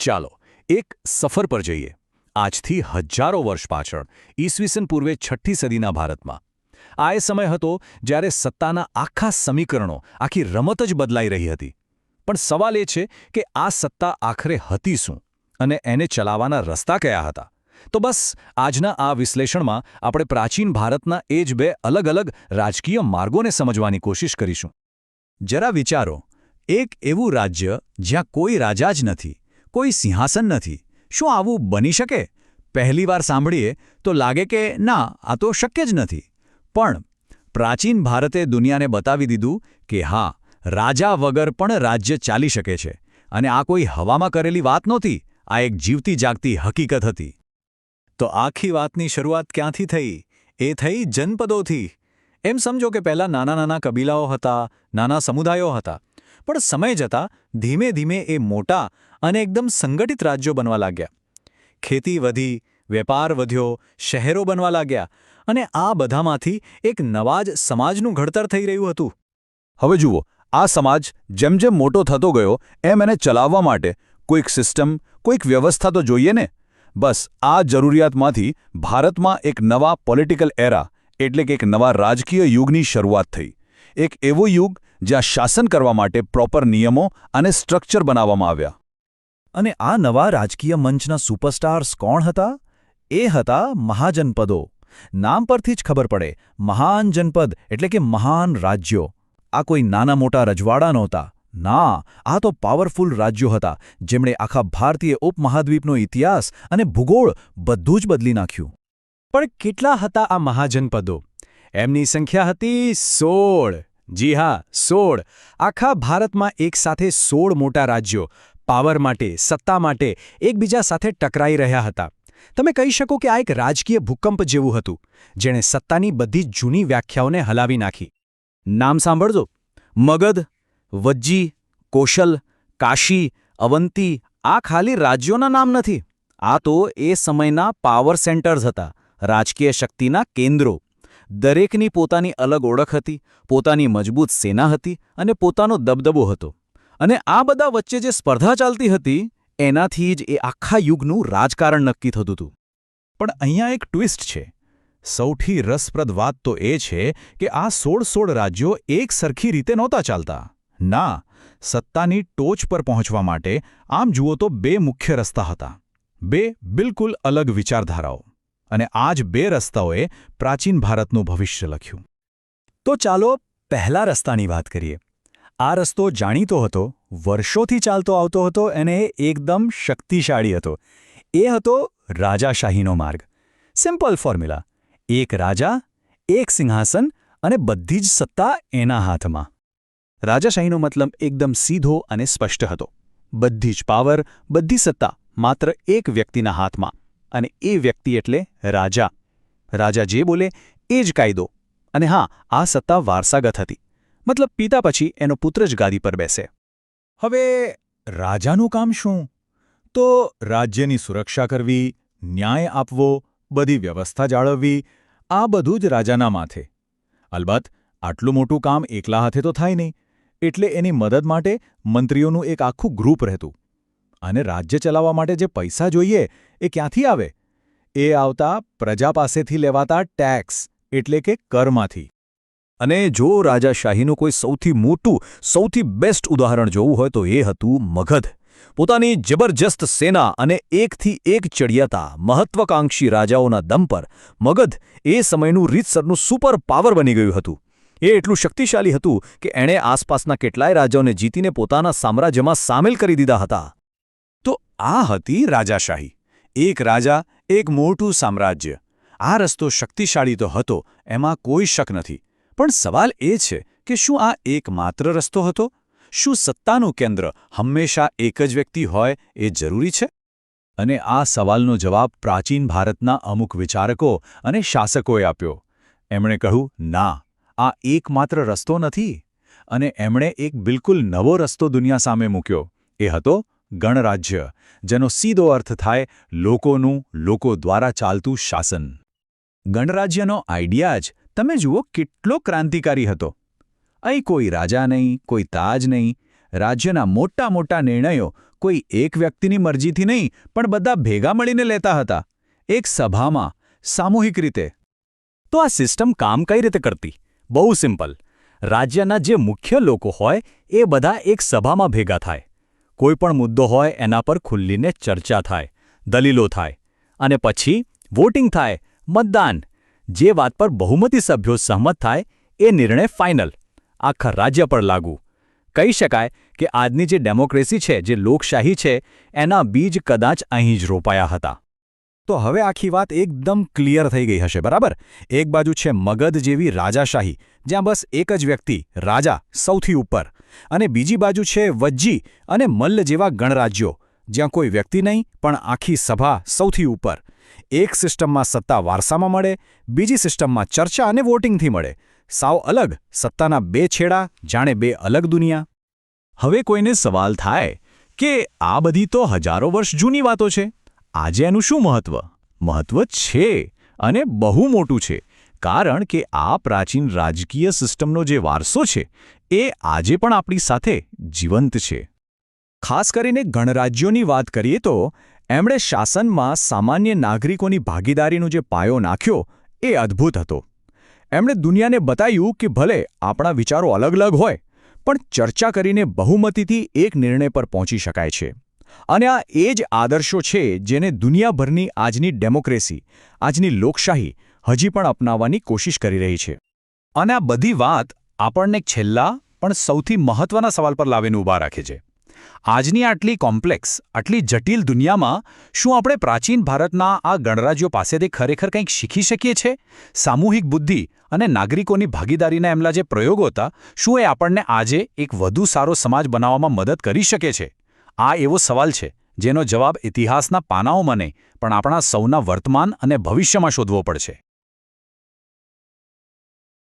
ચાલો એક સફર પર જઈએ આજથી હજારો વર્ષ પાછળ ઈસવીસન પૂર્વે 6ઠ્ઠી સદીના ભારતમાં આ એ સમય હતો જ્યારે સત્તાના આખા સમીકરણો આખી રમત જ બદલાઈ રહી હતી પણ સવાલ એ છે કે આ સત્તા આખરે હતી શું અને એને ચલાવવાના રસ્તા કયા હતા તો બસ આજના આ વિશ્લેષણમાં આપણે પ્રાચીન ભારતના એ જ બે અલગ અલગ રાજકીય માર્ગોને સમજવાની કોશિશ કરીશું જરા વિચારો એક એવું રાજ્ય જ્યાં કોઈ રાજા જ નથી કોઈ સિંહાસન નથી શું આવું બની શકે પહેલીવાર સાંભળીએ તો લાગે કે ના આ તો શક્ય જ નથી પણ પ્રાચીન ભારતે દુનિયાને બતાવી દીધું કે હા રાજા વગર પણ રાજ્ય ચાલી શકે છે અને આ કોઈ હવામાં કરેલી વાત નહોતી આ એક જીવતી જાગતી હકીકત હતી તો આખી વાતની શરૂઆત ક્યાંથી થઈ એ થઈ જનપદોથી એમ સમજો કે પહેલાં નાના નાના કબીલાઓ હતા નાના સમુદાયો હતા પણ સમય જતાં ધીમે ધીમે એ મોટા અને એકદમ સંગઠિત રાજ્યો બનવા લાગ્યા ખેતી વધી વેપાર વધ્યો શહેરો બનવા લાગ્યા અને આ બધામાંથી એક નવા જ સમાજનું ઘડતર થઈ રહ્યું હતું હવે જુઓ આ સમાજ જેમ જેમ મોટો થતો ગયો એમ એને ચલાવવા માટે કોઈક સિસ્ટમ કોઈક વ્યવસ્થા તો જોઈએ ને બસ આ જરૂરિયાતમાંથી ભારતમાં એક નવા પોલિટિકલ એરા એટલે કે એક નવા રાજકીય યુગની શરૂઆત થઈ એક એવો યુગ જ્યાં શાસન કરવા માટે પ્રોપર નિયમો અને સ્ટ્રક્ચર બનાવવામાં આવ્યા અને આ નવા રાજકીય મંચના સુપરસ્ટાર્સ કોણ હતા એ હતા મહાજનપદો નામ પરથી જ ખબર પડે મહાન જનપદ એટલે કે મહાન રાજ્યો આ કોઈ નાના મોટા રજવાડા નહોતા ના આ તો પાવરફુલ રાજ્યો હતા જેમણે આખા ભારતીય ઉપમહાદ્વીપનો ઇતિહાસ અને ભૂગોળ બધું જ બદલી નાખ્યું પણ કેટલા હતા આ મહાજનપદો એમની સંખ્યા હતી 16 જી હા 16 આખા ભારતમાં એકસાથે 16 મોટા રાજ્યો પાવર માટે સત્તા માટે એકબીજા સાથે ટકરાઈ રહ્યા હતા તમે કહી શકો કે આ એક રાજકીય ભૂકંપ જેવું હતું જેણે સત્તાની બધી જૂની વ્યાખ્યાઓને હલાવી નાખી નામ સાંભળજો મગધ વજ્જી કોશલ કાશી અવંતી આ ખાલી રાજ્યોના નામ નથી આ તો એ સમયના પાવર સેન્ટર્સ હતા રાજકીય શક્તિના કેન્દ્રો દરેકની પોતાની અલગ ઓળખ હતી પોતાની મજબૂત સેના હતી અને પોતાનો દબદબો હતો અને આ બધા વચ્ચે જે સ્પર્ધા ચાલતી હતી એનાથી જ એ આખા યુગનું રાજકારણ નક્કી થતું હતું પણ અહીંયા એક ટ્વિસ્ટ છે સૌથી રસપ્રદ વાત તો એ છે કે આ 16 રાજ્યો એક સરખી રીતે નહોતા ચાલતા ના સત્તાની ટોચ પર પહોંચવા માટે આમ જુઓ તો બે મુખ્ય રસ્તા હતા બે બિલકુલ અલગ વિચારધારાઓ અને આ જ બે રસ્તાઓએ પ્રાચીન ભારતનું ભવિષ્ય લખ્યું તો ચાલો પહેલા રસ્તાની વાત કરીએ આ રસ્તો જાણીતો હતો વર્ષોથી ચાલતો આવતો હતો અને એકદમ શક્તિશાળી હતો એ હતો રાજાશાહીનો માર્ગ સિમ્પલ ફોર્મ્યુલા એક રાજા એક સિંહાસન અને બધી જ સત્તા એના હાથમાં રાજાશાહીનો મતલબ એકદમ સીધો અને સ્પષ્ટ હતો બધી જ પાવર બધી સત્તા માત્ર એક વ્યક્તિના હાથમાં અને એ વ્યક્તિ એટલે રાજા રાજા જે બોલે એ જ કાયદો અને હા આ સત્તા વારસાગત હતી મતલબ પિતા પછી એનો પુત્ર જ ગાદી પર બેસે હવે રાજાનું કામ શું તો રાજ્યની સુરક્ષા કરવી ન્યાય આપવો બધી વ્યવસ્થા જાળવવી આ બધું જ રાજાના માથે અલબત્ત આટલું મોટું કામ એકલા હાથે તો થાય નહીં એટલે એની મદદ માટે મંત્રીઓનું એક આખું ગ્રુપ રહેતું અને રાજ્ય ચલાવવા માટે જે પૈસા જોઈએ એ ક્યાંથી આવે એ આવતા પ્રજા પાસેથી લેવાતા ટેક્સ એટલે કે કરમાંથી અને જો રાજાશાહીનું કોઈ સૌથી મોટું સૌથી બેસ્ટ ઉદાહરણ જોવું હોય તો એ હતું મગધ પોતાની જબરજસ્ત સેના અને એકથી એક ચડિયાતા મહત્વાકાંક્ષી રાજાઓના દમ પર મગધ એ સમયનું રીતસરનું સુપર પાવર બની ગયું હતું એ એટલું શક્તિશાળી હતું કે એણે આસપાસના કેટલાય રાજાઓને જીતીને પોતાના સામ્રાજ્યમાં સામેલ કરી દીધા હતા તો આ હતી રાજાશાહી એક રાજા એક મોટું સામ્રાજ્ય આ રસ્તો શક્તિશાળી તો હતો એમાં કોઈ શક નથી પણ સવાલ એ છે કે શું આ એકમાત્ર રસ્તો હતો શું સત્તાનું કેન્દ્ર હંમેશા એક જ વ્યક્તિ હોય એ જરૂરી છે અને આ સવાલનો જવાબ પ્રાચીન ભારતના અમુક વિચારકો અને શાસકોએ આપ્યો એમણે કહ્યું ના આ એકમાત્ર રસ્તો નથી અને એમણે એક બિલકુલ નવો રસ્તો દુનિયા સામે મૂક્યો એ હતો ગણરાજ્ય જેનો સીધો અર્થ થાય લોકોનું લોકો દ્વારા ચાલતું શાસન ગણરાજ્યનો આઈડિયા જ તમે જુઓ કેટલો ક્રાંતિકારી હતો અહીં કોઈ રાજા નહીં કોઈ તાજ નહીં રાજ્યના મોટા મોટા નિર્ણયો કોઈ એક વ્યક્તિની મરજીથી નહીં પણ બધા ભેગા મળીને લેતા હતા, એક સભામાં, સામૂહિક રીતે. તો આ સિસ્ટમ કામ કઈ રીતે કરતી? બહુ સિમ્પલ. રાજ્યના જે મુખ્ય લોકો હોય એ બધા એક સભામાં ભેગા થાય. કોઈ પણ મુદ્દો હોય એના પર ખુલ્લીને ચર્ચા થાય, દલીલો થાય, અને પછી વોટિંગ થાય, મતદાન. જે વાત પર બહુમતી સભ્યો સહમત થાય એ નિર્ણય ફાઇનલ, આખા રાજ્ય પર લાગુ. કહી શકાય કે આજની જે ડેમોક્રેસી છે, જે લોકશાહી છે, એના બીજ કદાચ અહીં જ રોપાયા હતા. તો હવે આખી વાત એકદમ ક્લિયર થઈ ગઈ હશે, બરાબર? એક બાજુ છે મગધ જેવી રાજાશાહી, જ્યાં બસ એક જ વ્યક્તિ, રાજા, સૌથી ઉપર, અને બીજી બાજુ છે વજ્જી અને મલ્લ જેવા ગણરાજ્યો, જ્યાં કોઈ વ્યક્તિ નહીં પણ આખી સભા, સૌથી ઉપર. એક સિસ્ટમમાં સત્તા વારસામાં મળે, બીજી સિસ્ટમમાં ચર્ચા અને વોટિંગથી મળે. સાવ અલગ, સત્તાના બે છેડા, જાણે બે અલગ દુનિયા. હવે કોઈને સવાલ થાય કે આ બધી તો હજારો વર્ષ જૂની વાતો છે, આજે એનું શું મહત્વ? મહત્વ છે, અને બહુ મોટું છે, કારણ કે આ પ્રાચીન રાજકીય સિસ્ટમનો જે વારસો છે એ આજે પણ આપણી સાથે જીવંત છે. ખાસ કરીને ગણરાજ્યોની વાત કરીએ તો એમણે શાસનમાં સામાન્ય નાગરિકોની ભાગીદારીનો જે પાયો નાખ્યો એ અદ્ભુત હતો. એમણે દુનિયાને બતાવ્યું કે ભલે આપણા વિચારો અલગ અલગ હોય, પણ ચર્ચા કરીને બહુમતીથી એક નિર્ણય પર પહોંચી શકાય છે. અને આ એ જ આદર્શો છે જેને દુનિયાભરની આજની ડેમોક્રેસી, આજની લોકશાહી હજી પણ અપનાવવાની કોશિશ કરી રહી છે. અને આ બધી વાત આપણને છેલ્લા પણ સૌથી મહત્વના સવાલ પર લાવીને ઊભા રાખે છે. આજની આટલી કોમ્પ્લેક્સ, આટલી જટિલ દુનિયામાં શું આપણે પ્રાચીન ભારતના આ ગણરાજ્યો પાસેથી ખરેખર કંઈક શીખી શકીએ છીએ? સામૂહિક બુદ્ધિ અને નાગરિકોની ભાગીદારીના એમના જે પ્રયોગો હતા, શું એ આપણને આજે એક વધુ સારો સમાજ બનાવવામાં મદદ કરી શકે છે? આ એવો સવાલ છે જેનો જવાબ ઇતિહાસના પાનાઓમાં નહીં પણ આપણા સૌના વર્તમાન અને ભવિષ્યમાં શોધવો પડશે.